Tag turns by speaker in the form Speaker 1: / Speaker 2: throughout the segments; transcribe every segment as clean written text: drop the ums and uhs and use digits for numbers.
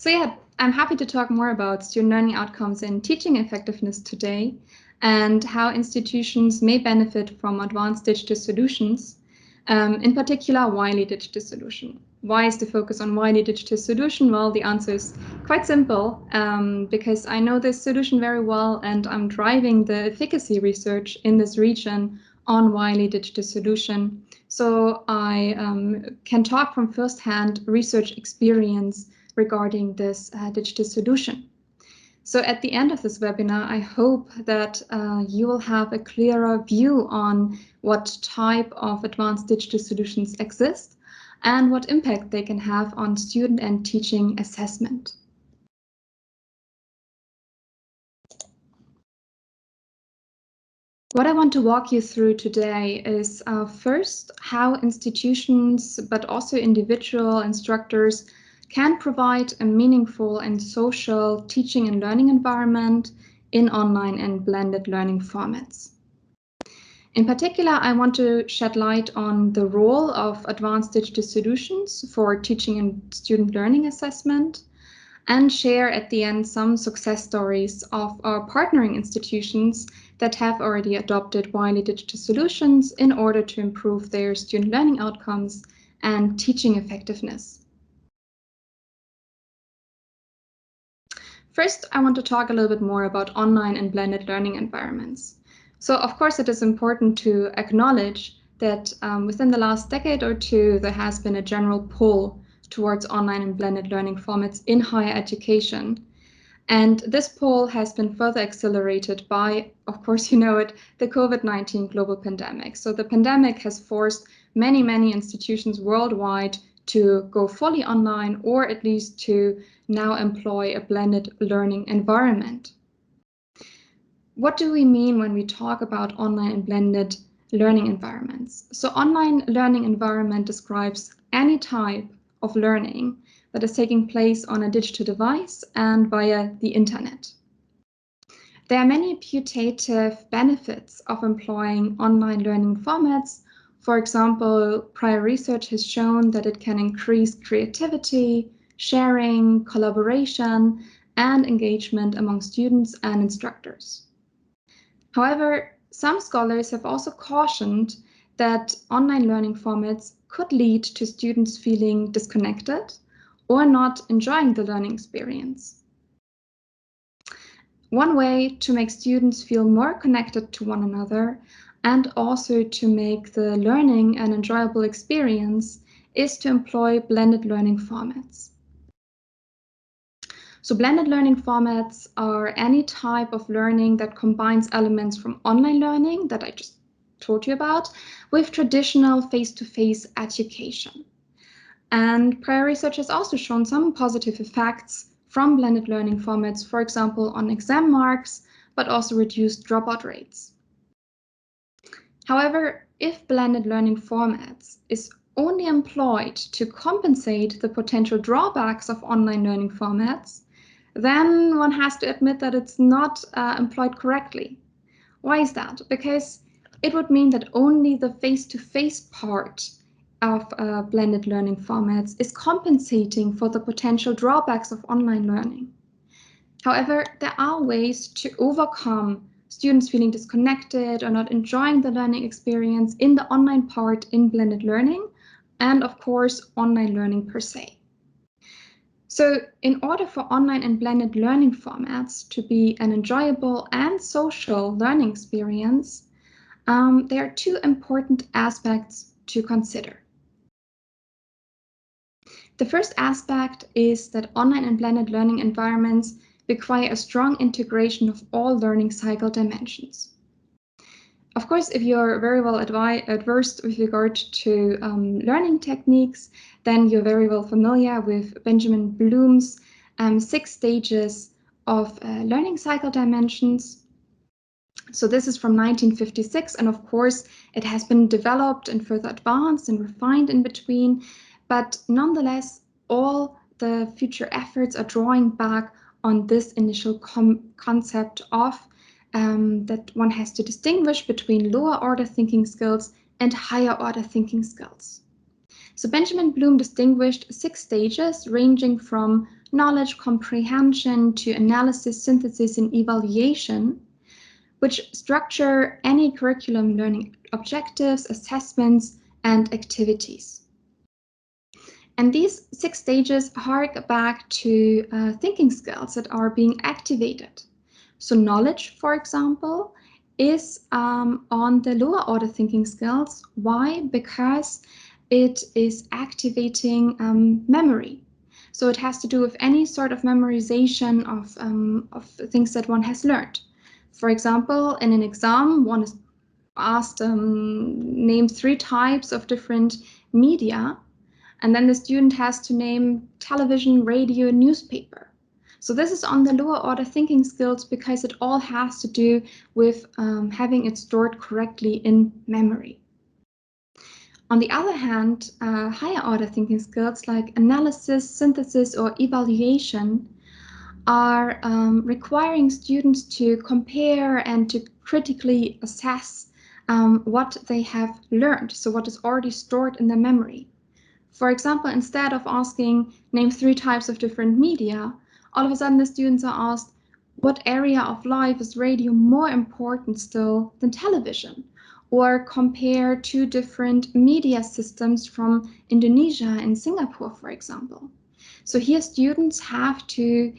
Speaker 1: So yeah, I'm happy to talk more about student learning outcomes and teaching effectiveness today, and how institutions may benefit from advanced digital solutions, in particular Wiley digital solution. Why is the focus on Wiley digital solution? Well, the answer is quite simple, because I know this solution very well and I'm driving the efficacy research in this region on Wiley digital solution. So I can talk from firsthand research experience regarding this digital solution. So at the end of this webinar, I hope that you will have a clearer view on what type of advanced digital solutions exist and what impact they can have on student and teaching assessment. What I want to walk you through today is first how institutions, but also individual instructors, can provide a meaningful and social teaching and learning environment in online and blended learning formats. In particular, I want to shed light on the role of advanced digital solutions for teaching and student learning assessment, and share at the end some success stories of our partnering institutions that have already adopted Wiley digital solutions in order to improve their student learning outcomes and teaching effectiveness. First, I want to talk a little bit more about online and blended learning environments. So, of course, it is important to acknowledge that within the last decade or two, there has been a general pull towards online and blended learning formats in higher education. And this pull has been further accelerated by, of course, you know it, the COVID-19 global pandemic. So the pandemic has forced many institutions worldwide to go fully online, or at least to now employ a blended learning environment. What do we mean when we talk about online and blended learning environments? So online learning environment describes any type of learning that is taking place on a digital device and via the internet. There are many putative benefits of employing online learning formats. For example, prior research has shown that it can increase creativity, sharing, collaboration, and engagement among students and instructors. However, some scholars have also cautioned that online learning formats could lead to students feeling disconnected or not enjoying the learning experience. One way to make students feel more connected to one another and also to make the learning an enjoyable experience is to employ blended learning formats. So blended learning formats are any type of learning that combines elements from online learning that I just told you about with traditional face-to-face education. And prior research has also shown some positive effects from blended learning formats, for example, on exam marks, but also reduced dropout rates. However, if blended learning formats is only employed to compensate the potential drawbacks of online learning formats, then one has to admit that it's not employed correctly. Why is that? Because it would mean that only the face-to-face part of blended learning formats is compensating for the potential drawbacks of online learning. However, there are ways to overcome students feeling disconnected or not enjoying the learning experience in the online part in blended learning, and of course, online learning per se. So in order for online and blended learning formats to be an enjoyable and social learning experience, there are two important aspects to consider. The first aspect is that online and blended learning environments require a strong integration of all learning cycle dimensions. Of course, if you're very well versed with regard to learning techniques, then you're very well familiar with Benjamin Bloom's 6 stages of learning cycle dimensions. So this is from 1956, and of course, it has been developed and further advanced and refined in between. But nonetheless, all the future efforts are drawing back on this initial concept of that one has to distinguish between lower order thinking skills and higher order thinking skills. So Benjamin Bloom distinguished 6 stages ranging from knowledge comprehension to analysis, synthesis, and evaluation, which structure any curriculum learning objectives, assessments, and activities. And these 6 stages hark back to thinking skills that are being activated. So knowledge, for example, is on the lower order thinking skills. Why? Because it is activating memory. So it has to do with any sort of memorization of things that one has learned. For example, in an exam, one is asked name 3 types of different media, and then the student has to name television, radio, newspaper. So this is on the lower order thinking skills because it all has to do with having it stored correctly in memory. On the other hand, higher order thinking skills like analysis, synthesis, or evaluation are requiring students to compare and to critically assess what they have learned, so what is already stored in their memory. For example, instead of asking, name 3 types of different media, all of a sudden the students are asked, what area of life is radio more important still than television? Or compare 2 different media systems from Indonesia and Singapore, for example. So here students have to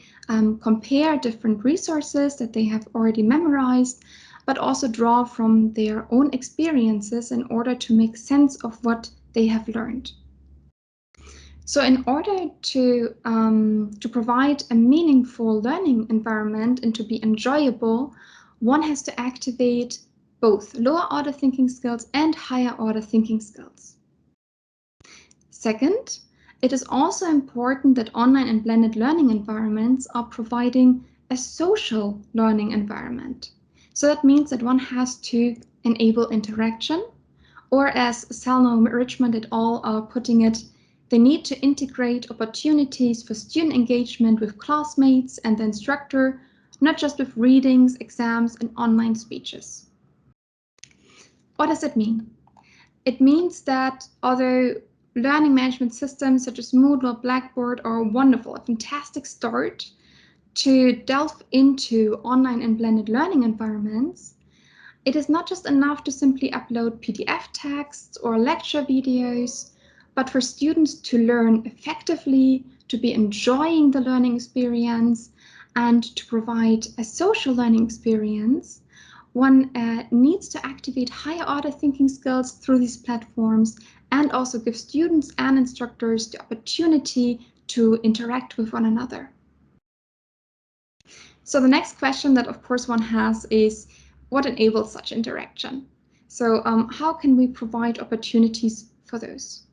Speaker 1: compare different resources that they have already memorized, but also draw from their own experiences in order to make sense of what they have learned. So in order to provide a meaningful learning environment and to be enjoyable, one has to activate both lower order thinking skills and higher order thinking skills. Second, it is also important that online and blended learning environments are providing a social learning environment. So that means that one has to enable interaction, or as Salno, Richmond et al. Are putting it, they need to integrate opportunities for student engagement with classmates and the instructor, not just with readings, exams, and online speeches. What does it mean? It means that although learning management systems such as Moodle or Blackboard are wonderful, a fantastic start to delve into online and blended learning environments, it is not just enough to simply upload PDF texts or lecture videos, but for students to learn effectively, to be enjoying the learning experience, and to provide a social learning experience, one needs to activate higher order thinking skills through these platforms and also give students and instructors the opportunity to interact with one another. So the next question that of course one has is, what enables such interaction? So how can we provide opportunities for those?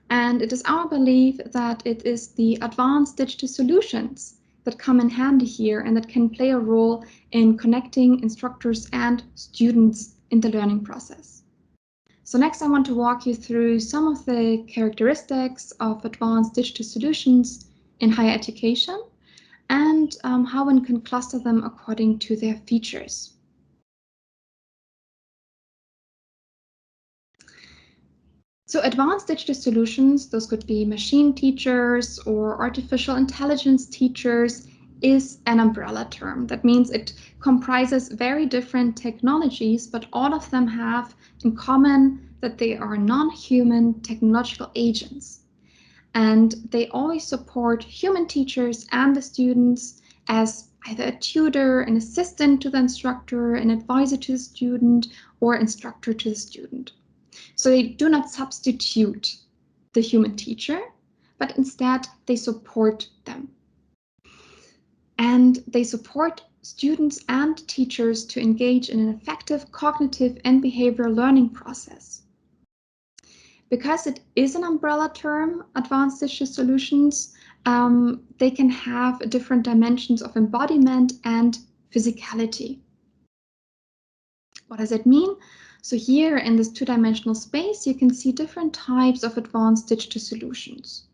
Speaker 1: And it is our belief that it is the advanced digital solutions that come in handy here and that can play a role in connecting instructors and students in the learning process. So next I want to walk you through some of the characteristics of advanced digital solutions in higher education and how one can cluster them according to their features. So advanced digital solutions, those could be machine teachers or artificial intelligence teachers, is an umbrella term. That means it comprises very different technologies, but all of them have in common that they are non-human technological agents. And they always support human teachers and the students as either a tutor, an assistant to the instructor, an advisor to the student, or instructor to the student. So they do not substitute the human teacher, but instead they support them. And they support students and teachers to engage in an effective cognitive and behavioral learning process. Because it is an umbrella term, advanced digital solutions, they can have different dimensions of embodiment and physicality. What does it mean? So here in this 2-dimensional space, you can see different types of advanced digital solutions.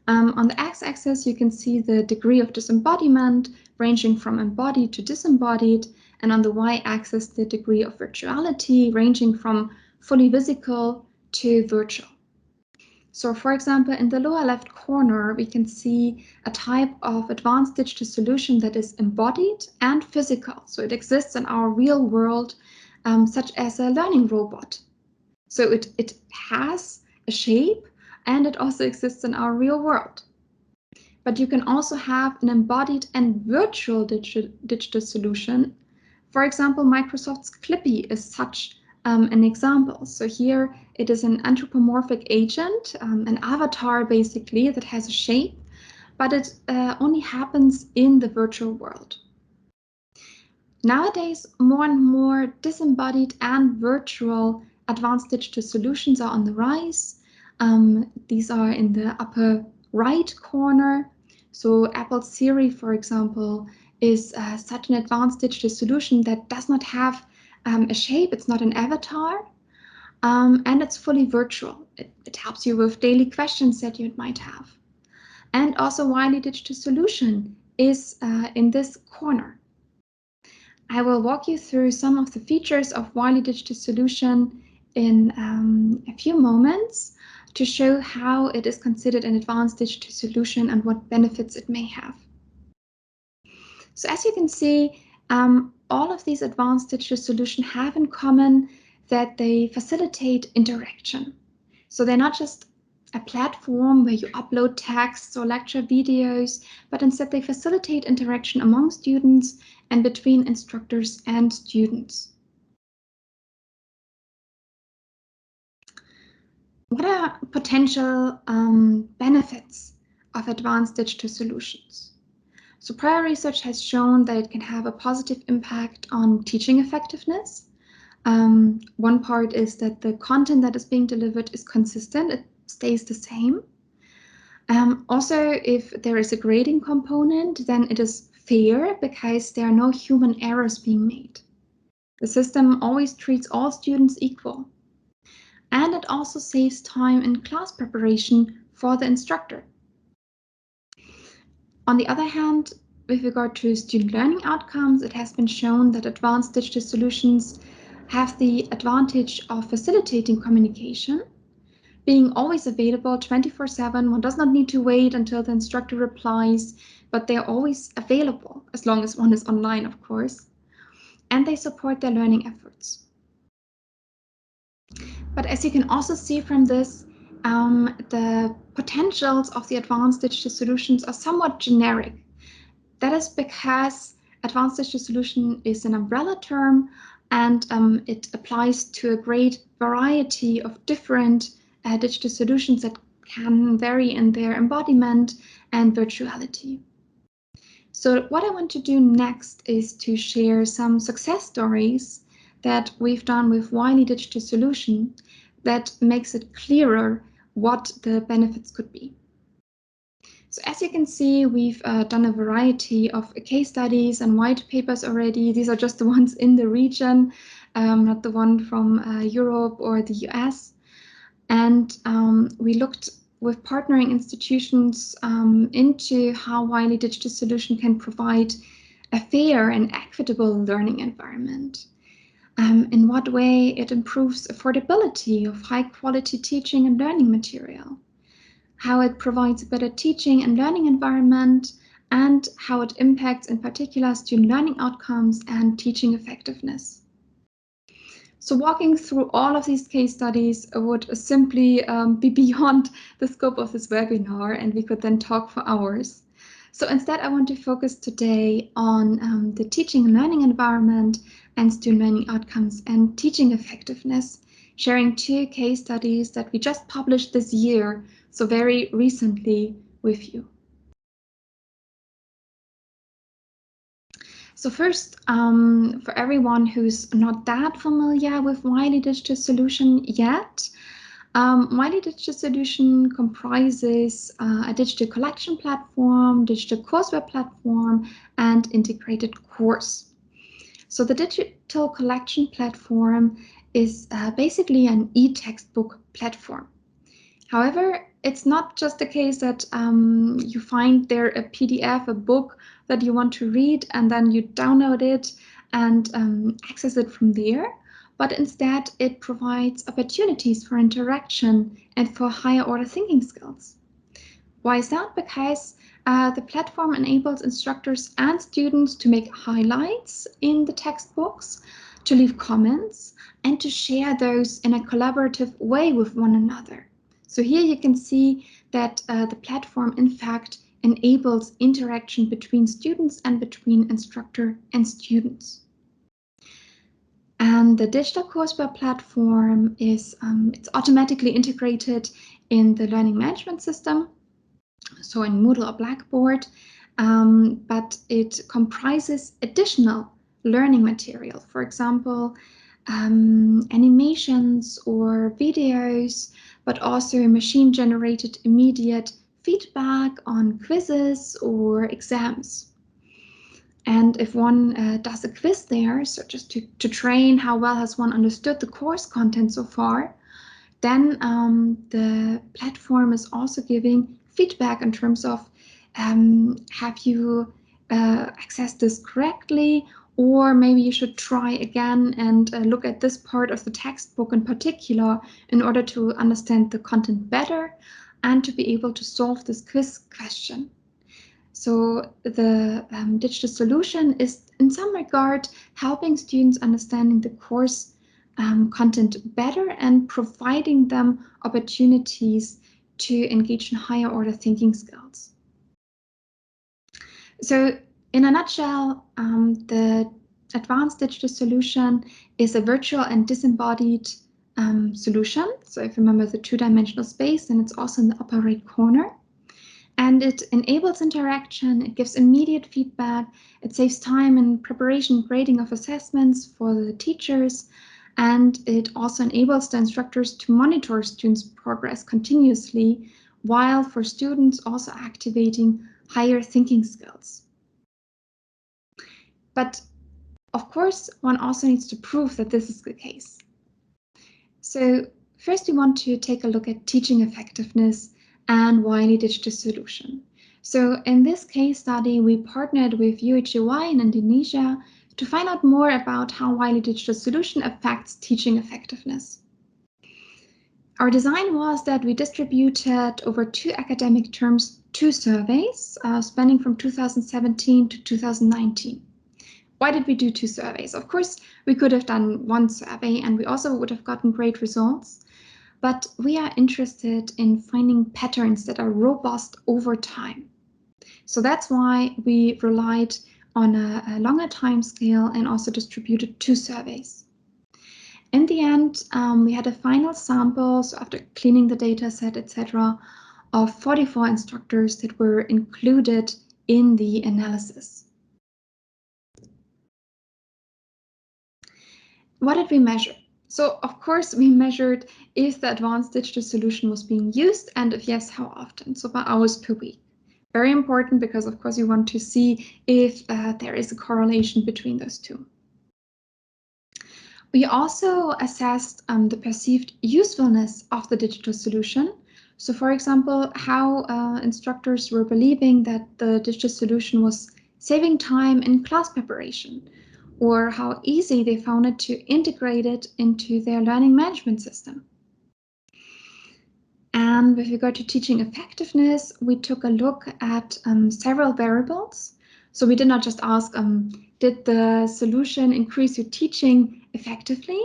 Speaker 1: On the x-axis, you can see the degree of disembodiment ranging from embodied to disembodied, and on the y-axis, the degree of virtuality ranging from fully physical to virtual. So for example, in the lower left corner, we can see a type of advanced digital solution that is embodied and physical. So it exists in our real world, such as a learning robot. So it has a shape and it also exists in our real world. But you can also have an embodied and virtual digital solution. For example, Microsoft's Clippy is such an example. So here it is an anthropomorphic agent, an avatar basically that has a shape, but it only happens in the virtual world. Nowadays, more and more disembodied and virtual advanced digital solutions are on the rise. These are in the upper right corner. So Apple Siri, for example, is such an advanced digital solution that does not have a shape. It's not an avatar, and it's fully virtual. It helps you with daily questions that you might have. And also Wiley Digital Solution is in this corner. I will walk you through some of the features of Wiley Digital Solution in a few moments to show how it is considered an advanced digital solution and what benefits it may have. So as you can see, all of these advanced digital solutions have in common that they facilitate interaction. So they're not just a platform where you upload texts or lecture videos, but instead they facilitate interaction among students and between instructors and students. What are potential benefits of advanced digital solutions? So prior research has shown that it can have a positive impact on teaching effectiveness. One part is that the content that is being delivered is consistent, it stays the same. Also, if there is a grading component, then it is fair because there are no human errors being made. The system always treats all students equal. And it also saves time in class preparation for the instructor. On the other hand, with regard to student learning outcomes, it has been shown that advanced digital solutions have the advantage of facilitating communication, being always available 24/7. One does not need to wait until the instructor replies, but they're always available, as long as one is online, of course. And they support their learning efforts. But as you can also see from this, the potentials of the advanced digital solutions are somewhat generic. That is because advanced digital solution is an umbrella term, and it applies to a great variety of different digital solutions that can vary in their embodiment and virtuality. So what I want to do next is to share some success stories that we've done with Wiley Digital Solution that makes it clearer what the benefits could be. So as you can see, we've done a variety of case studies and white papers already. These are just the ones in the region, not the one from Europe or the US. And we looked with partnering institutions into how Wiley Digital Solution can provide a fair and equitable learning environment. In what way it improves affordability of high-quality teaching and learning material, how it provides a better teaching and learning environment, and how it impacts in particular student learning outcomes and teaching effectiveness. So walking through all of these case studies would simply be beyond the scope of this webinar, and we could then talk for hours. So instead, I want to focus today on the teaching and learning environment and student learning outcomes and teaching effectiveness, sharing 2 case studies that we just published this year, so very recently, with you. So first, for everyone who's not that familiar with Wiley Digital Solution yet, Wiley Digital Solution comprises a digital collection platform, digital courseware platform, and integrated course. So the digital collection platform is basically an e-textbook platform. However, it's not just the case that you find there a PDF, a book that you want to read, and then you download it and access it from there. but instead it provides opportunities for interaction and for higher order thinking skills. Why is that? Because the platform enables instructors and students to make highlights in the textbooks, to leave comments, and to share those in a collaborative way with one another. So here you can see that the platform, in fact, enables interaction between students and between instructor and students. And the digital courseware platform is it's automatically integrated in the learning management system, so in Moodle or Blackboard, but it comprises additional learning material, for example, animations or videos, but also machine-generated immediate feedback on quizzes or exams. And if one does a quiz there, so just to train how well has one understood the course content so far, then the platform is also giving feedback in terms of have you accessed this correctly, or maybe you should try again and look at this part of the textbook in particular in order to understand the content better and to be able to solve this quiz question. So the digital solution is in some regard helping students understanding the course content better and providing them opportunities to engage in higher order thinking skills. So in a nutshell, the advanced digital solution is a virtual and disembodied solution. So if you remember the two-dimensional space, then it's also in the upper right corner. And it enables interaction, it gives immediate feedback, it saves time in preparation and grading of assessments for the teachers, and it also enables the instructors to monitor students' progress continuously, while for students also activating higher thinking skills. But of course, one also needs to prove that this is the case. So first we want to take a look at teaching effectiveness and Wiley digital solution. So in this case study, we partnered with UHY in Indonesia to find out more about how Wiley digital solution affects teaching effectiveness. Our design was that we distributed over 2 academic terms 2 surveys spanning from 2017 to 2019. Why did we do 2 surveys? Of course, we could have done 1 survey and we also would have gotten great results. But we are interested in finding patterns that are robust over time. So that's why we relied on a longer time scale and also distributed 2 surveys. In the end, we had a final sample, so after cleaning the data set, etc., of 44 instructors that were included in the analysis. What did we measure? So, of course, we measured if the advanced digital solution was being used, and if yes, how often, so by hours per week. Very important because, of course, you want to see if there is a correlation between those two. We also assessed the perceived usefulness of the digital solution. So, for example, how instructors were believing that the digital solution was saving time in class preparation, or how easy they found it to integrate it into their learning management system. And with regard to teaching effectiveness, we took a look at several variables. So we did not just ask, did the solution increase your teaching effectively?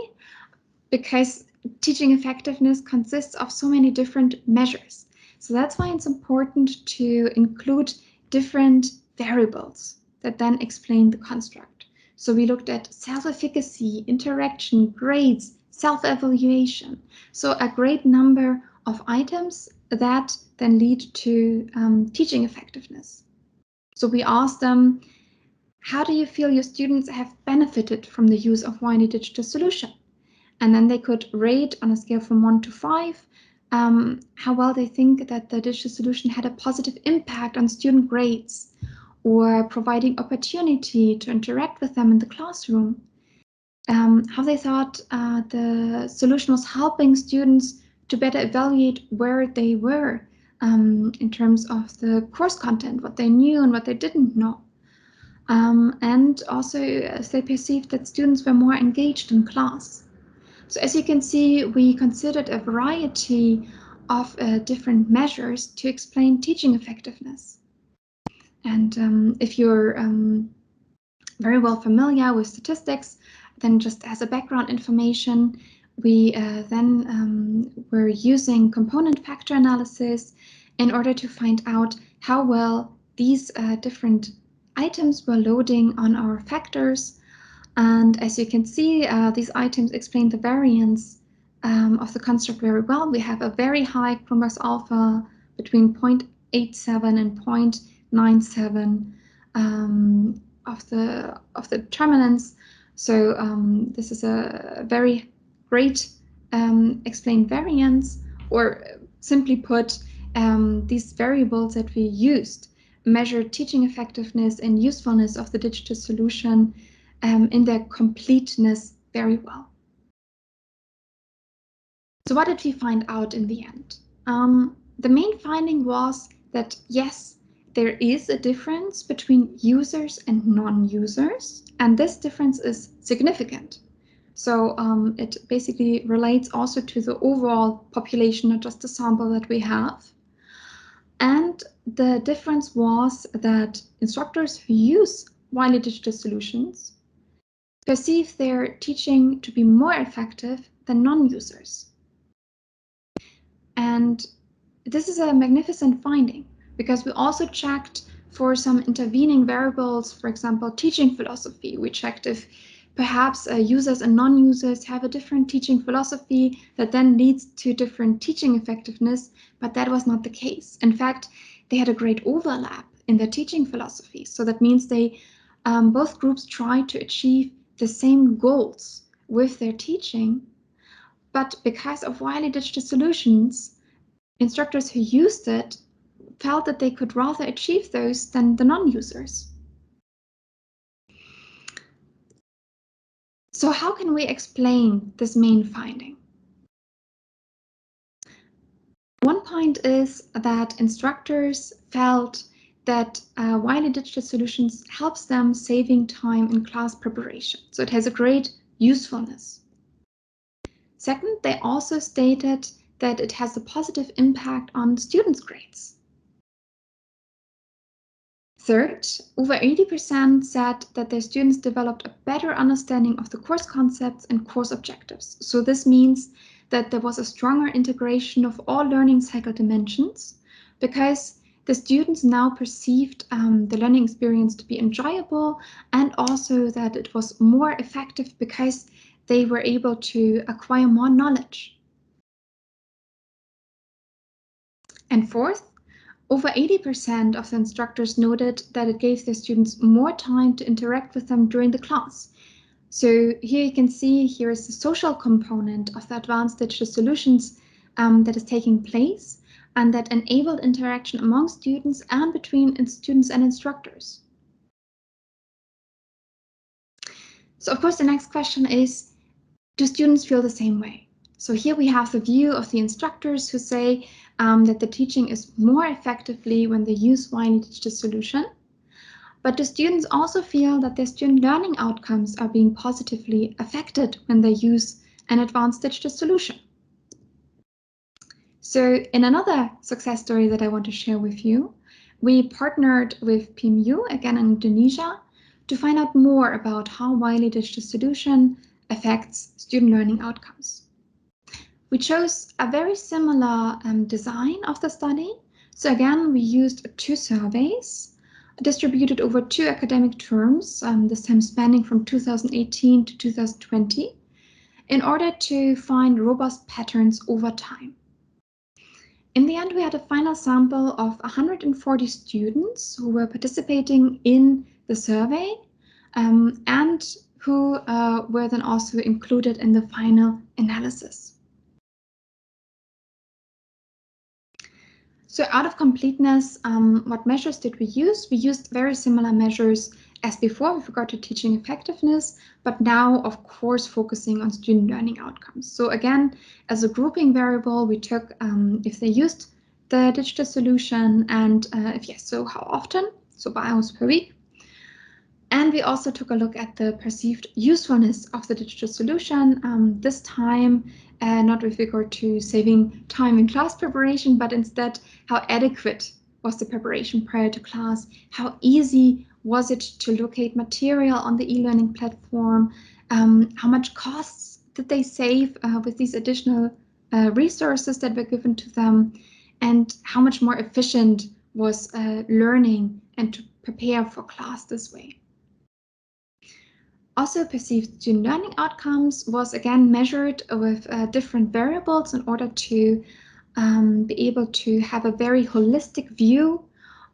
Speaker 1: Because teaching effectiveness consists of so many different measures. So that's why it's important to include different variables that then explain the construct. So we looked at self-efficacy, interaction, grades, self-evaluation. So a great number of items that then lead to teaching effectiveness. So we asked them, how do you feel your students have benefited from the use of Wiley digital solution? And then they could rate on a scale from 1 to 5 how well they think that the digital solution had a positive impact on student grades, or providing opportunity to interact with them in the classroom, how they thought the solution was helping students to better evaluate where they were in terms of the course content, what they knew and what they didn't know. And also if they perceived that students were more engaged in class. So as you can see, we considered a variety of different measures to explain teaching effectiveness. And if you're very well familiar with statistics, then just as a background information, we then were using component factor analysis in order to find out how well these different items were loading on our factors. And as you can see, these items explain the variance of the construct very well. We have a very high Kronberg's alpha between 0.87 and 0.97 of the determinants. So this is a very great explained variance, or simply put, these variables that we used measure teaching effectiveness and usefulness of the digital solution in their completeness very well. So what did we find out in the end? The main finding was that yes, there is a difference between users and non-users, and this difference is significant. So it basically relates also to the overall population, not just the sample that we have. And the difference was that instructors who use Wiley digital solutions perceive their teaching to be more effective than non-users. And this is a magnificent finding because we also checked for some intervening variables, for example, teaching philosophy. We checked if perhaps users and non-users have a different teaching philosophy that then leads to different teaching effectiveness, but that was not the case. In fact, they had a great overlap in their teaching philosophy. So that means they both groups tried to achieve the same goals with their teaching, but because of Wiley digital solutions, instructors who used it felt that they could rather achieve those than the non-users. So how can we explain this main finding? One point is that instructors felt that Wiley digital solutions helps them saving time in class preparation. So it has a great usefulness. Second, they also stated that it has a positive impact on students' grades. Third, over 80% said that their students developed a better understanding of the course concepts and course objectives. So this means that there was a stronger integration of all learning cycle dimensions because the students now perceived the learning experience to be enjoyable, and also that it was more effective because they were able to acquire more knowledge. And fourth, over 80% of the instructors noted that it gave their students more time to interact with them during the class. So here you can see, here is the social component of the advanced digital solutions that is taking place and that enabled interaction among students and between students and instructors. So of course, the next question is, do students feel the same way? So here we have the view of the instructors who say that the teaching is more effectively when they use Wiley digital solution. But do students also feel that their student learning outcomes are being positively affected when they use an advanced digital solution? So in another success story that I want to share with you, we partnered with PMU, again in Indonesia, to find out more about how Wiley digital solution affects student learning outcomes. We chose a very similar design of the study. So again, we used 2 surveys distributed over 2 academic terms, this time spanning from 2018 to 2020, in order to find robust patterns over time. In the end, we had a final sample of 140 students who were participating in the survey and who were then also included in the final analysis. So out of completeness, what measures did we use? We used very similar measures as before with regard to teaching effectiveness, but now, of course, focusing on student learning outcomes. So again, as a grouping variable, we took if they used the digital solution and if yes, so how often, so by hours per week. And we also took a look at the perceived usefulness of the digital solution, this time not with regard to saving time in class preparation, but instead how adequate was the preparation prior to class, how easy was it to locate material on the e-learning platform, how much costs did they save with these additional resources that were given to them, and how much more efficient was learning and to prepare for class this way. Also, perceived student learning outcomes was again measured with different variables in order to be able to have a very holistic view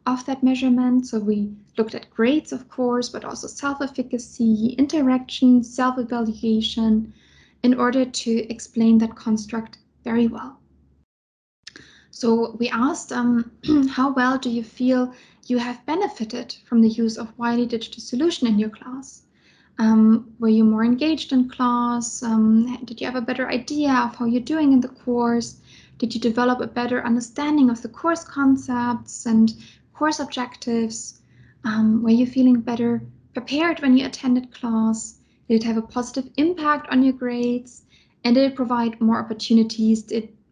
Speaker 1: of that measurement. So we looked at grades, of course, but also self-efficacy, interaction, self-evaluation, in order to explain that construct very well. So we asked, how well do you feel you have benefited from the use of Wiley digital solution in your class? Were you more engaged in class? Did you have a better idea of how you're doing in the course? Did you develop a better understanding of the course concepts and course objectives? Were you feeling better prepared when you attended class? Did it have a positive impact on your grades? And did it provide more opportunities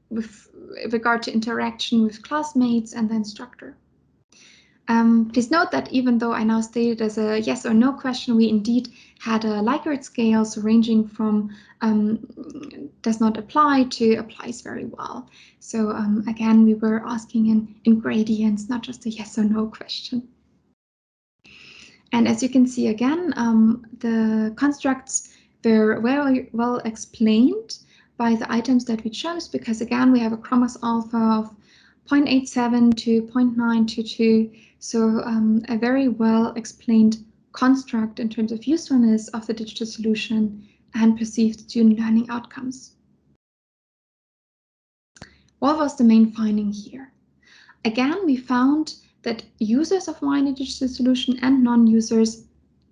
Speaker 1: with regard to interaction with classmates and the instructor? Please note that even though I now stated as a yes or no question, we indeed had a Likert scale, so ranging from does not apply to applies very well. So again, we were asking in gradients, not just a yes or no question. And as you can see again, the constructs were very well explained by the items that we chose, because again, we have a Chromos alpha of 0.87 to 0.922. So a very well explained construct in terms of usefulness of the digital solution and perceived student learning outcomes. What was the main finding here? Again, we found that users of Wiley digital solution and non-users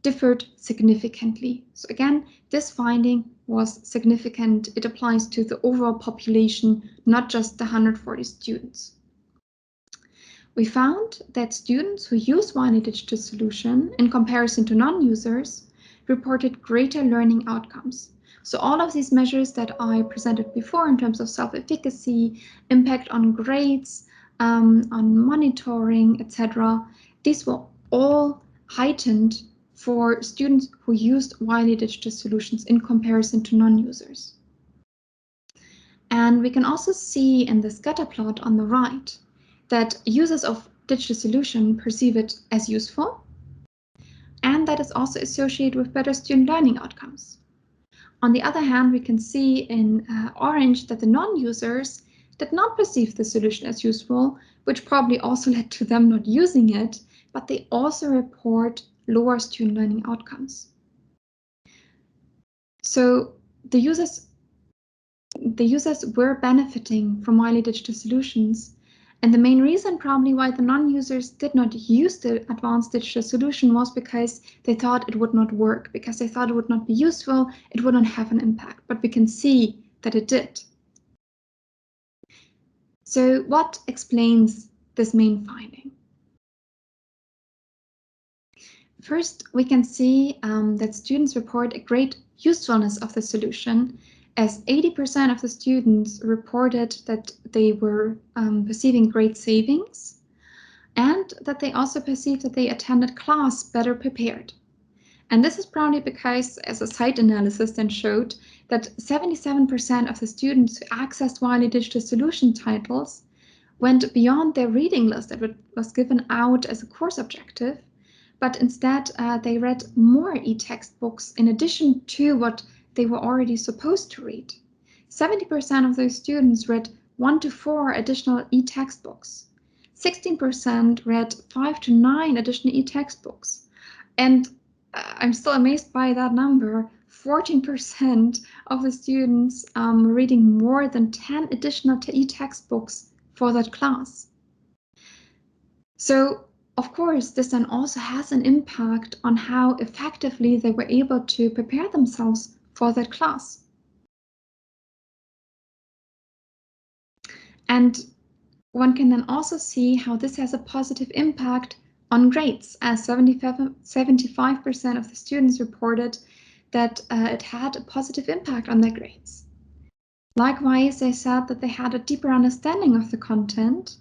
Speaker 1: differed significantly. So again, this finding was significant. It applies to the overall population, not just the 140 students. We found that students who use Wiley digital solution in comparison to non-users reported greater learning outcomes. So all of these measures that I presented before in terms of self-efficacy, impact on grades, on monitoring, etc., these were all heightened for students who used Wiley digital solutions in comparison to non-users. And we can also see in the scatter plot on the right that users of digital solution perceive it as useful, and that is also associated with better student learning outcomes. On the other hand, we can see in orange that the non-users did not perceive the solution as useful, which probably also led to them not using it, but they also report lower student learning outcomes. So the users were benefiting from Wiley digital solutions. And the main reason probably why the non-users did not use the advanced digital solution was because they thought it would not work, because they thought it would not be useful, it wouldn't have an impact. But we can see that it did. So what explains this main finding? First, we can see that students report a great usefulness of the solution, as 80% of the students reported that they were perceiving great savings, and that they also perceived that they attended class better prepared. And this is probably because, as a site analysis then showed, that 77% of the students who accessed Wiley digital solution titles went beyond their reading list that was given out as a course objective, but instead they read more e-textbooks in addition to what they were already supposed to read. 70% of those students read 1 to 4 additional e-textbooks. 16% read 5 to 9 additional e-textbooks. And I'm still amazed by that number. 14% of the students reading more than 10 additional e-textbooks for that class. So, of course, this then also has an impact on how effectively they were able to prepare themselves for that class. And one can then also see how this has a positive impact on grades, as 75% of the students reported that it had a positive impact on their grades. Likewise, they said that they had a deeper understanding of the content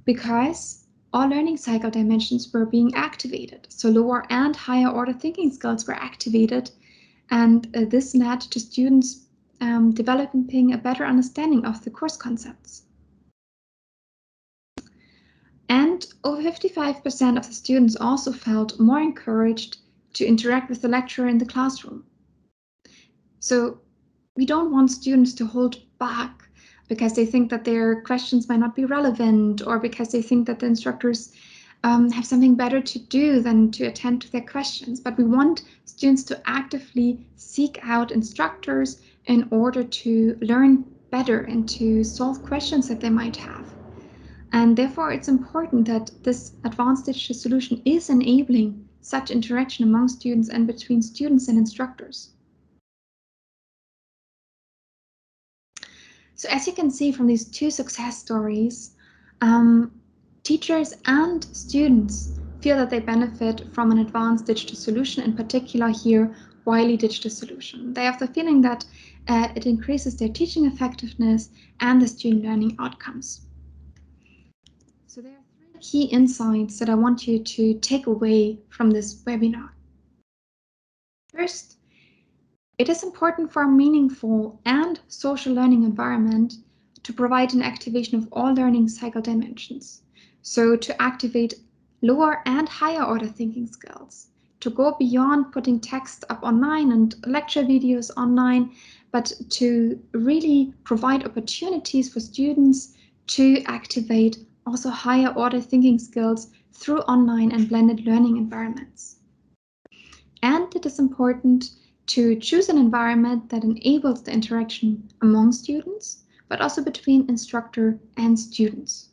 Speaker 1: because all learning cycle dimensions were being activated. So lower and higher order thinking skills were activated, and this led to students developing a better understanding of the course concepts. And over 55% of the students also felt more encouraged to interact with the lecturer in the classroom. So we don't want students to hold back because they think that their questions might not be relevant, or because they think that the instructors have something better to do than to attend to their questions. But we want students to actively seek out instructors in order to learn better and to solve questions that they might have. And therefore, it's important that this advanced digital solution is enabling such interaction among students and between students and instructors. So as you can see from these two success stories, teachers and students feel that they benefit from an advanced digital solution, in particular here, Wiley digital solution. They have the feeling that it increases their teaching effectiveness and the student learning outcomes. So there are 3 key insights that I want you to take away from this webinar. First, it is important for a meaningful and social learning environment to provide an activation of all learning cycle dimensions. So to activate lower and higher order thinking skills, to go beyond putting text up online and lecture videos online, but to really provide opportunities for students to activate also higher order thinking skills through online and blended learning environments. And it is important to choose an environment that enables the interaction among students, but also between instructor and students.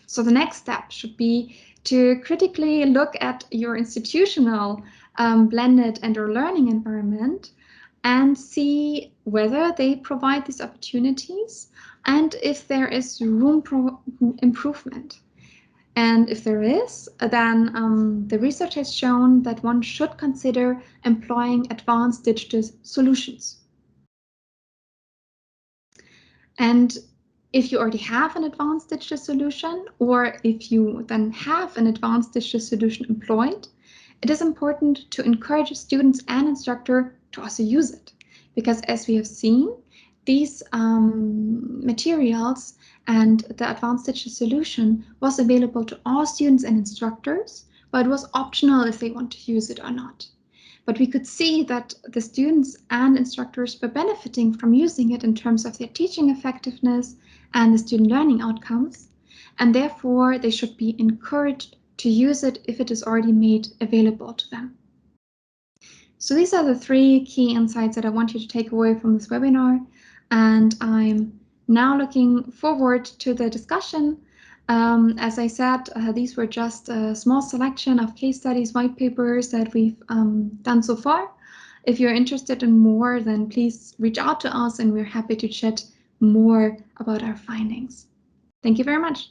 Speaker 1: So the next step should be to critically look at your institutional blended and/or learning environment and see whether they provide these opportunities and if there is room for improvement. And if there is, then the research has shown that one should consider employing advanced digital solutions. And if you already have an advanced digital solution, or if you then have an advanced digital solution employed, it is important to encourage students and instructor to also use it. Because as we have seen, these materials and the advanced digital solution was available to all students and instructors, but it was optional if they want to use it or not. But we could see that the students and instructors were benefiting from using it in terms of their teaching effectiveness and the student learning outcomes, and therefore they should be encouraged to use it if it is already made available to them. So these are the 3 key insights that I want you to take away from this webinar, and I'm now looking forward to the discussion. As I said, these were just a small selection of case studies, white papers that we've done so far. If you're interested in more, then please reach out to us and we're happy to chat more about our findings. Thank you very much.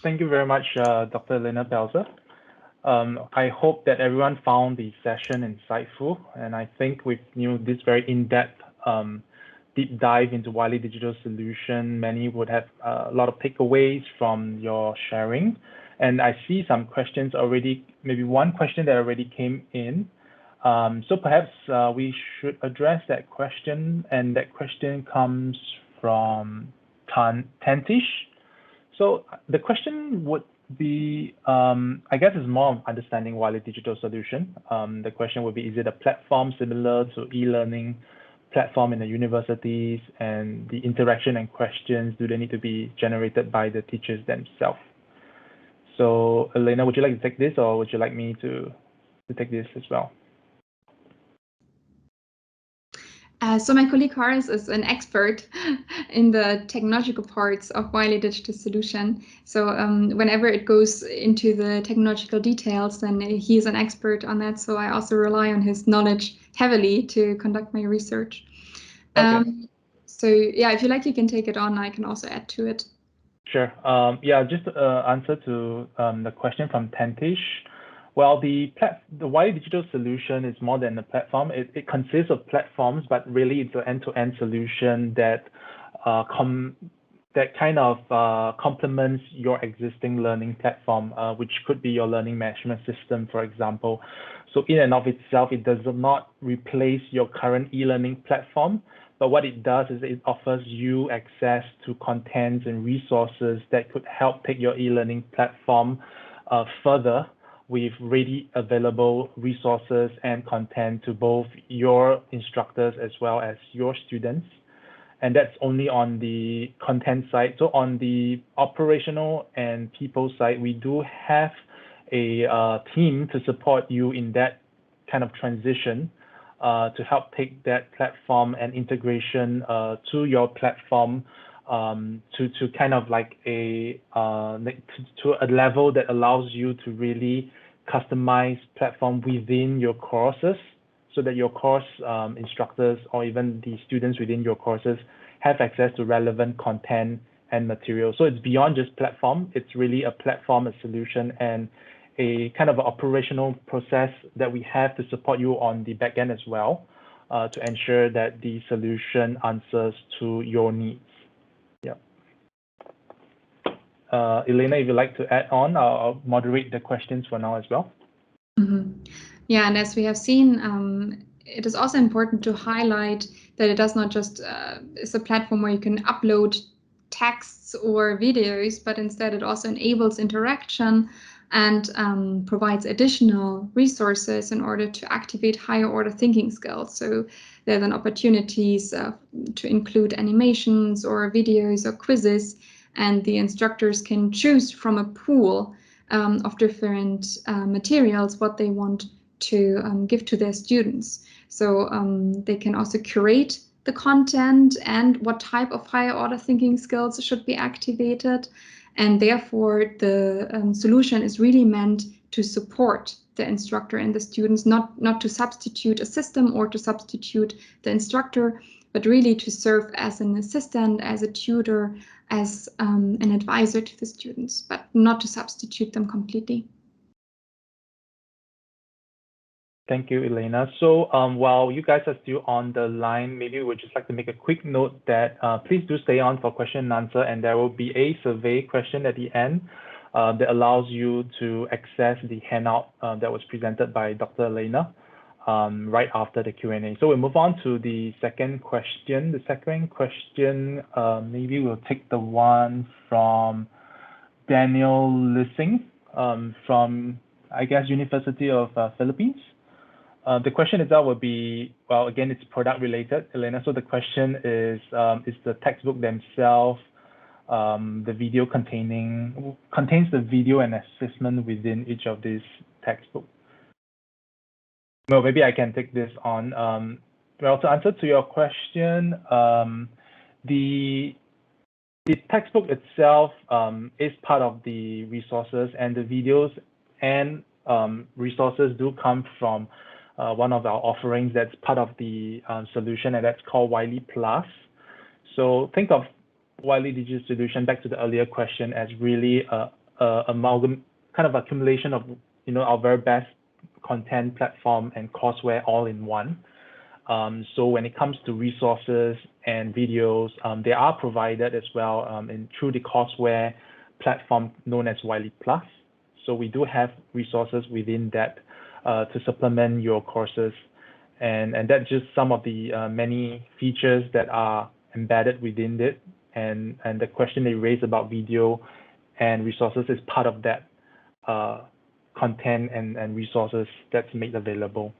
Speaker 2: Thank you very much, Dr. Elena Pelzer. I hope that everyone found the session insightful, and I think with this very in-depth deep dive into Wiley Digital Solution, many would have a lot of takeaways from your sharing. And I see some questions already, maybe one question that already came in. So perhaps we should address that question, and that question comes from Tantish. So the question would be, I guess it's more of understanding Wiley Digital Solution. The question would be, is it a platform similar to e-learning platform in the universities, and the interaction and questions, do they need to be generated by the teachers themselves? So Elena, would you like to take this, or would you like me to take this as well?
Speaker 1: So my colleague Horace is an expert in the technological parts of Wiley Digital Solution. So whenever it goes into the technological details, then he is an expert on that. So I also rely on his knowledge heavily to conduct my research.
Speaker 2: Okay.
Speaker 1: So yeah, if you like, you can take it on. I can also add to it.
Speaker 2: Sure. Yeah, just answer to the question from Tantish. Well, the Wiley Digital Solution is more than a platform. It consists of platforms, but really it's an end-to-end solution that kind of complements your existing learning platform, which could be your learning management system, for example. So in and of itself, it does not replace your current e-learning platform, but what it does is it offers you access to contents and resources that could help take your e-learning platform further with ready available resources and content to both your instructors as well as your students. And that's only on the content side. So on the operational and people side, we do have a team to support you in that kind of transition to help take that platform and integration to your platform to kind of like to a level that allows you to really customize platform within your courses, so that your course instructors or even the students within your courses have access to relevant content and material. So it's beyond just platform. It's really a platform, a solution, and a kind of operational process that we have to support you on the back end as well to ensure that the solution answers to your needs. Yeah. Elena, if you'd like to add on, I'll moderate the questions for now as well.
Speaker 1: Mm-hmm. Yeah, and as we have seen, it is also important to highlight that it does not just is a platform where you can upload texts or videos, but instead it also enables interaction and provides additional resources in order to activate higher order thinking skills. So there are then opportunities to include animations or videos or quizzes, and the instructors can choose from a pool of different materials what they want to give to their students. So they can also curate the content and what type of higher order thinking skills should be activated. And therefore, the solution is really meant to support the instructor and the students, not to substitute a system or to substitute the instructor, but really to serve as an assistant, as a tutor, as an advisor to the students, but not to substitute them completely.
Speaker 2: Thank you, Elena. So while you guys are still on the line, maybe we would just like to make a quick note that please do stay on for question and answer, and there will be a survey question at the end that allows you to access the handout that was presented by Dr. Elena right after the Q&A. So we'll move on to the second question. The second question, maybe we'll take the one from Daniel Lissing from, I guess, University of Philippines. The question itself will be, well, again, it's product related, Elena. So the question is the textbook themselves, the video contains the video and assessment within each of these textbooks? Well, maybe I can take this on. Well, to answer to your question, the textbook itself is part of the resources, and the videos and resources do come from one of our offerings that's part of the solution, and that's called Wiley Plus. So think of Wiley Digital Solution, back to the earlier question, as really a amalgam, kind of accumulation of our very best content platform and courseware all in one. So when it comes to resources and videos, they are provided as well through the courseware platform known as Wiley Plus. So we do have resources within that to supplement your courses, and that's just some of the many features that are embedded within it. And the question they raised about video and resources is part of that content and resources that's made available.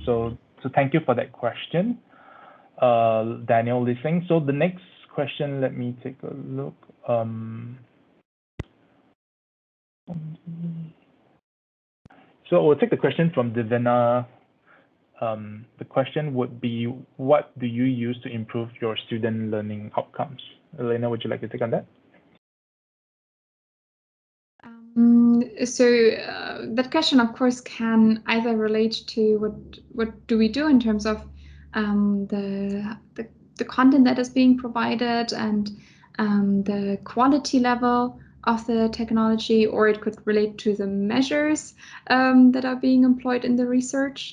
Speaker 2: So thank you for that question, Daniel Lissing. So the next question, let me take a look. So we'll take the question from Divina the question would be, what do you use to improve your student learning outcomes? Elena, would you like to take on that?
Speaker 1: That question, of course, can either relate to what do we do in terms of the content that is being provided and the quality level of the technology, or it could relate to the measures that are being employed in the research.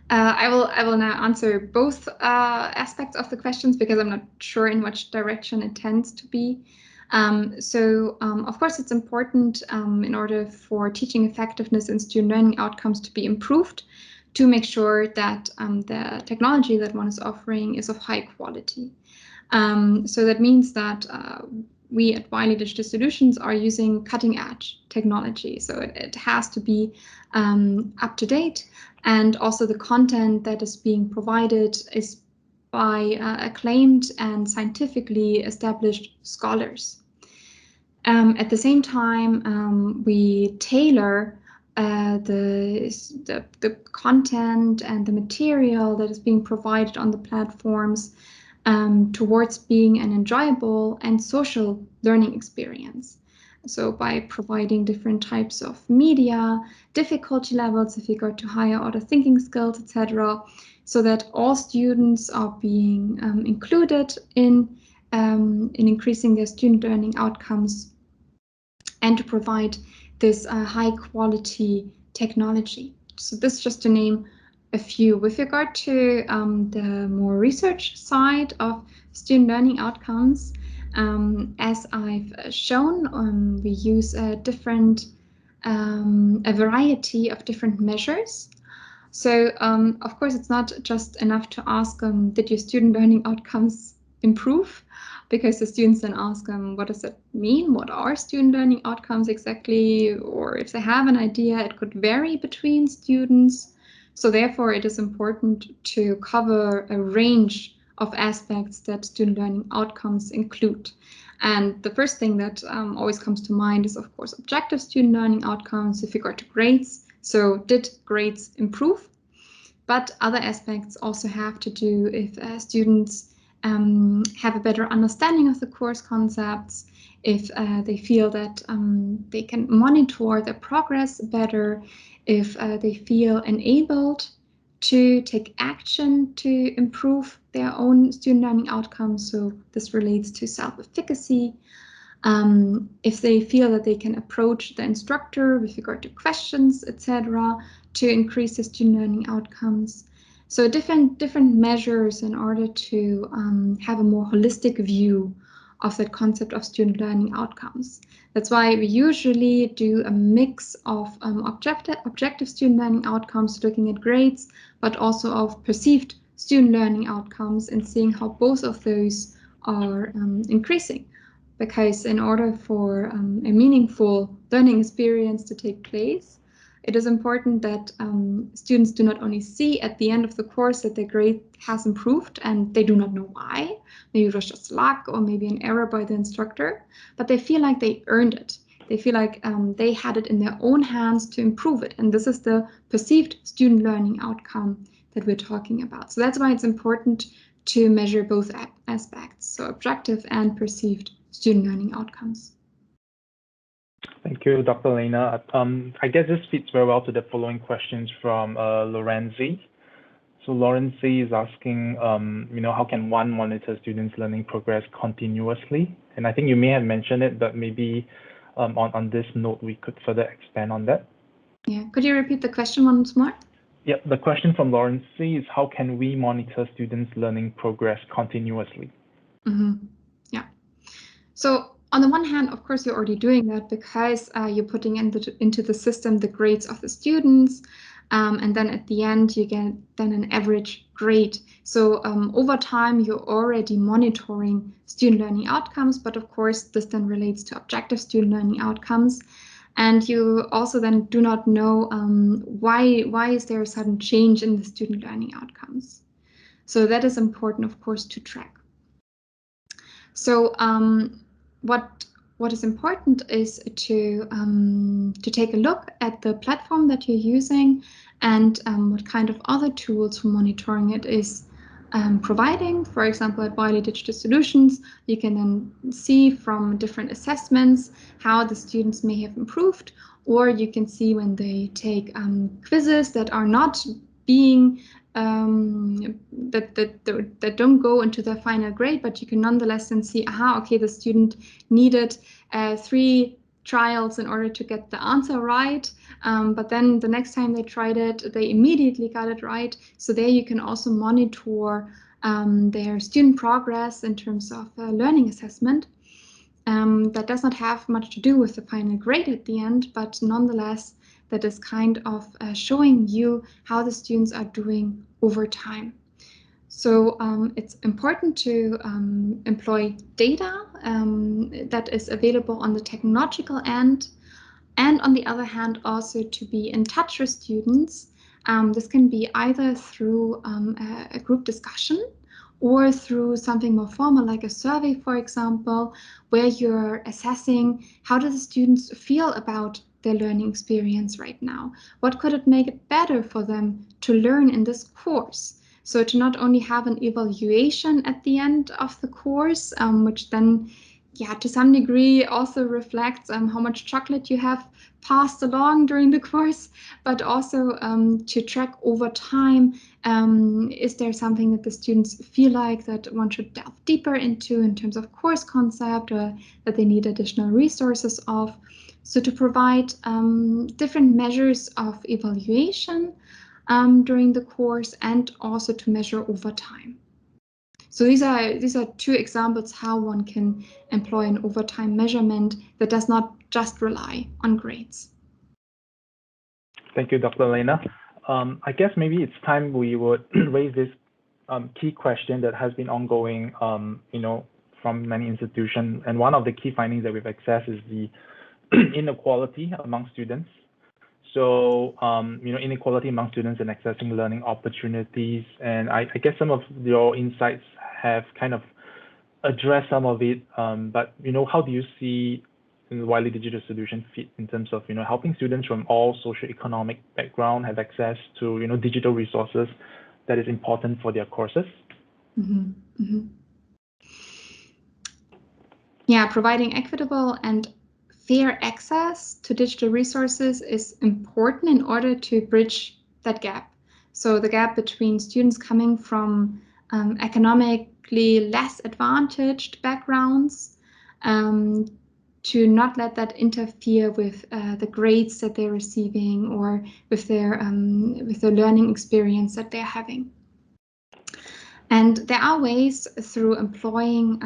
Speaker 1: I will now answer both aspects of the questions because I'm not sure in which direction it tends to be. Of course, it's important in order for teaching effectiveness and student learning outcomes to be improved to make sure that the technology that one is offering is of high quality. So that means that we at Wiley Digital Solutions are using cutting edge technology. So it has to be up to date, and also the content that is being provided is by acclaimed and scientifically established scholars. At the same time, we tailor the content and the material that is being provided on the platforms towards being an enjoyable and social learning experience. So by providing different types of media, difficulty levels if you go to higher order thinking skills, etc., so that all students are being included in increasing their student learning outcomes, and to provide this high quality technology. So this just to name a few. With regard to the more research side of student learning outcomes, as I've shown, we use a variety of different measures. So of course, it's not just enough to ask, did your student learning outcomes improve? Because the students then ask them, what does it mean? What are student learning outcomes exactly? Or if they have an idea, it could vary between students. So therefore, it is important to cover a range of aspects that student learning outcomes include. And the first thing that always comes to mind is, of course, objective student learning outcomes with regard to grades. So did grades improve? But other aspects also have to do if students have a better understanding of the course concepts, if they feel that they can monitor their progress better, if they feel enabled to take action to improve their own student learning outcomes. So this relates to self-efficacy. If they feel that they can approach the instructor with regard to questions, etc., to increase the student learning outcomes. So different measures in order to have a more holistic view of that concept of student learning outcomes. That's why we usually do a mix of objective student learning outcomes, looking at grades, but also of perceived student learning outcomes and seeing how both of those are increasing. Because in order for a meaningful learning experience to take place, it is important that students do not only see at the end of the course that their grade has improved and they do not know why, maybe it was just luck or maybe an error by the instructor, but they feel like they earned it. They feel like they had it in their own hands to improve it. And this is the perceived student learning outcome that we're talking about. So that's why it's important to measure both aspects, so objective and perceived student learning outcomes.
Speaker 2: Thank you, Dr. Elena. I guess this fits very well to the following questions from Lorenzi. So Lorenzi is asking, how can one monitor students' learning progress continuously? And I think you may have mentioned it, but maybe on this note, we could further expand on that.
Speaker 1: Yeah, could you repeat the question once more?
Speaker 2: Yep, the question from Lorenzi is, how can we monitor students' learning progress continuously?
Speaker 1: Yeah. So on the one hand, of course, you're already doing that because you're putting into the system the grades of the students. And then at the end, you get then an average grade. So over time, you're already monitoring student learning outcomes. But of course, this then relates to objective student learning outcomes. And you also then do not know why is there a sudden change in the student learning outcomes. So that is important, of course, to track. So what is important is to take a look at the platform that you're using and what kind of other tools for monitoring it is providing. For example, at Wiley Digital Solutions, you can then see from different assessments how the students may have improved, or you can see when they take quizzes that are not being that don't go into the final grade, but you can nonetheless then see, okay, the student needed 3 trials in order to get the answer right, but then the next time they tried it, they immediately got it right. So there you can also monitor their student progress in terms of learning assessment. That does not have much to do with the final grade at the end, but nonetheless, that is kind of showing you how the students are doing over time. So it's important to employ data that is available on the technological end, and on the other hand, also to be in touch with students. This can be either through a group discussion or through something more formal like a survey, for example, where you're assessing how do the students feel about their learning experience right now? What could it make it better for them to learn in this course? So to not only have an evaluation at the end of the course, which then, to some degree also reflects how much chocolate you have passed along during the course, but also to track over time, is there something that the students feel like that one should delve deeper into in terms of course concept, or that they need additional resources of. So to provide different measures of evaluation during the course, and also to measure over time. So these are 2 examples how one can employ an overtime measurement that does not just rely on grades.
Speaker 2: Thank you, Dr. Elena. I guess maybe it's time we would raise this key question that has been ongoing, from many institutions. And one of the key findings that we've accessed is the inequality among students. So, inequality among students in accessing learning opportunities. And I guess some of your insights have kind of addressed some of it. But, how do you see the Wiley Digital Solution fit in terms of, helping students from all socioeconomic background have access to, digital resources that is important for their courses?
Speaker 1: Mm-hmm. Mm-hmm. Yeah, providing equitable and fair access to digital resources is important in order to bridge that gap. So the gap between students coming from economically less advantaged backgrounds, to not let that interfere with the grades that they're receiving, or with their learning experience that they're having. And there are ways through employing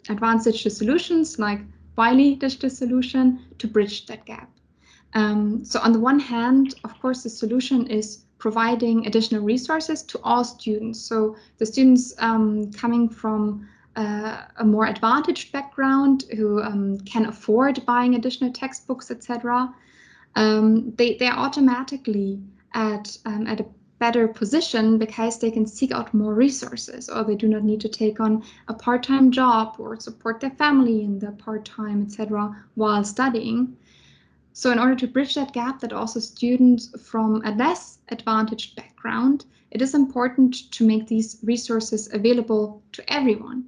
Speaker 1: advanced digital solutions like Wiley Digital Solution to bridge that gap. So on the one hand, of course, the solution is providing additional resources to all students. So the students coming from a more advantaged background, who can afford buying additional textbooks, etc., they're automatically at a better position because they can seek out more resources, or they do not need to take on a part-time job or support their family in the part-time, etc., while studying. So in order to bridge that gap, that also students from a less advantaged background, it is important to make these resources available to everyone,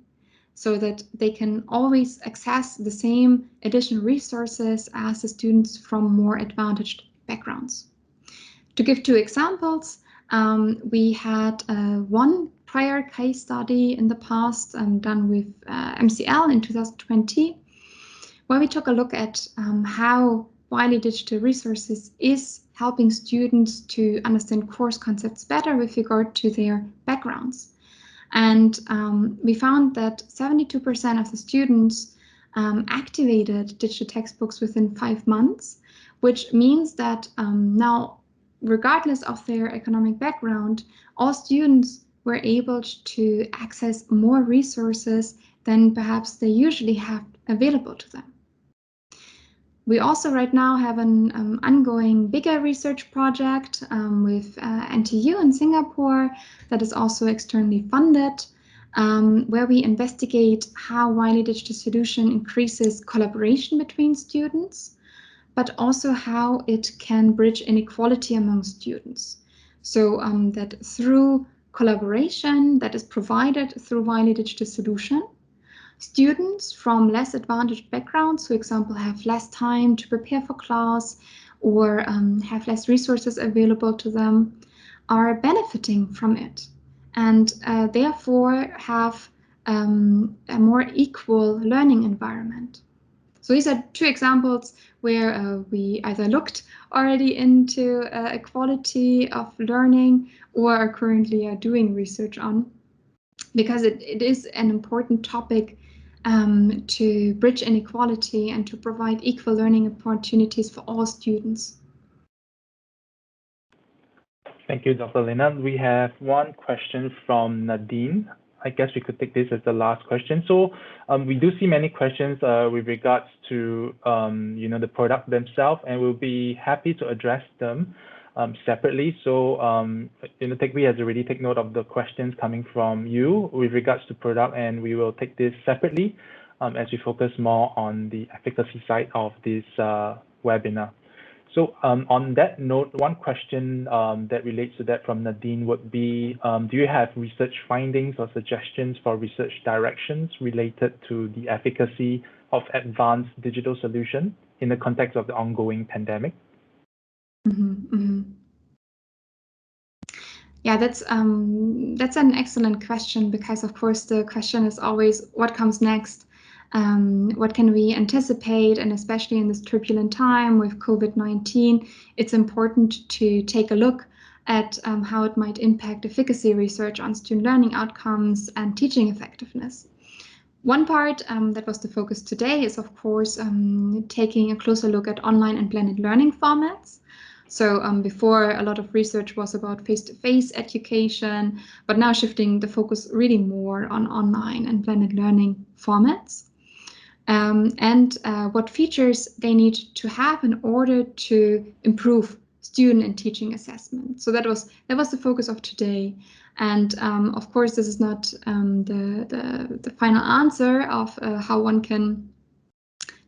Speaker 1: so that they can always access the same additional resources as the students from more advantaged backgrounds. To give 2 examples, we had one prior case study in the past done with MCL in 2020, where we took a look at how Wiley Digital Resources is helping students to understand course concepts better with regard to their backgrounds. And we found that 72% of the students activated digital textbooks within 5 months, which means that now, regardless of their economic background, all students were able to access more resources than perhaps they usually have available to them. We also right now have an ongoing bigger research project with NTU in Singapore that is also externally funded, where we investigate how Wiley Digital Solution increases collaboration between students, but also how it can bridge inequality among students. So that through collaboration that is provided through Wiley Digital Solution, students from less advantaged backgrounds, for example, have less time to prepare for class or have less resources available to them, are benefiting from it and therefore have a more equal learning environment. So these are two examples where we either looked already into equality of learning or are currently doing research on, because it is an important topic to bridge inequality and to provide equal learning opportunities for all students.
Speaker 2: Thank you, Dr. Elena. We have one question from Nadine. I guess we could take this as the last question. So we do see many questions with regards to the product themselves, and we'll be happy to address them separately. So we has already taken note of the questions coming from you with regards to product, and we will take this separately as we focus more on the efficacy side of this webinar. So on that note, one question that relates to that from Nadine would be, do you have research findings or suggestions for research directions related to the efficacy of advanced digital solution in the context of the ongoing pandemic?
Speaker 1: Yeah, that's an excellent question, because of course the question is always what comes next. What can we anticipate? And especially in this turbulent time with COVID-19, it's important to take a look at how it might impact efficacy research on student learning outcomes and teaching effectiveness. One part that was the focus today is, of course, taking a closer look at online and blended learning formats. So before, a lot of research was about face-to-face education, but now shifting the focus really more on online and blended learning formats. And what features they need to have in order to improve student and teaching assessment. So that was the focus of today. And of course, this is not the final answer of how one can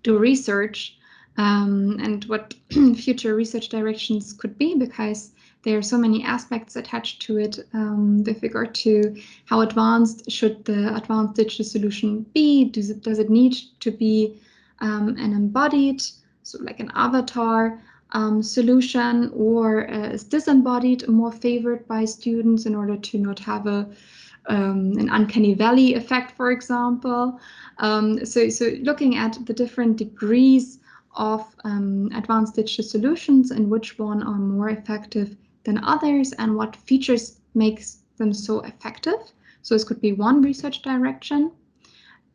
Speaker 1: do research and what future research directions could be, because there are so many aspects attached to it with regard to how advanced should the advanced digital solution be. Does it need to be an embodied, so like an avatar solution, or is disembodied more favored by students in order to not have an uncanny valley effect, for example? So looking at the different degrees of advanced digital solutions and which one are more effective than others and what features makes them so effective. So this could be one research direction.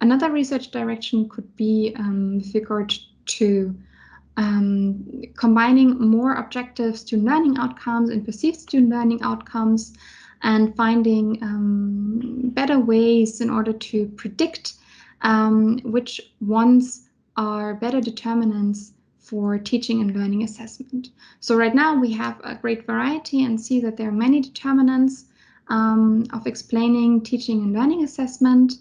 Speaker 1: Another research direction could be with regard to combining more objective student learning outcomes and perceived student learning outcomes, and finding better ways in order to predict which ones are better determinants for teaching and learning assessment. So right now we have a great variety and see that there are many determinants of explaining teaching and learning assessment,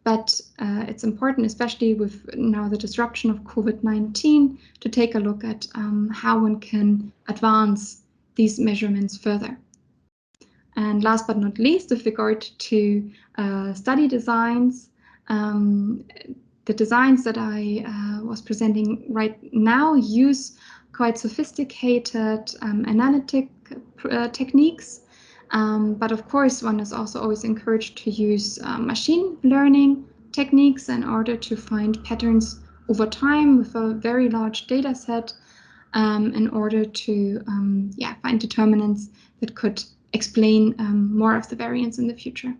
Speaker 1: but it's important, especially with now the disruption of COVID-19, to take a look at how one can advance these measurements further. And last but not least, with regard to study designs, the designs that I was presenting right now use quite sophisticated analytic techniques. But of course, one is also always encouraged to use machine learning techniques in order to find patterns over time with a very large data set in order to find determinants that could explain more of the variance in the future.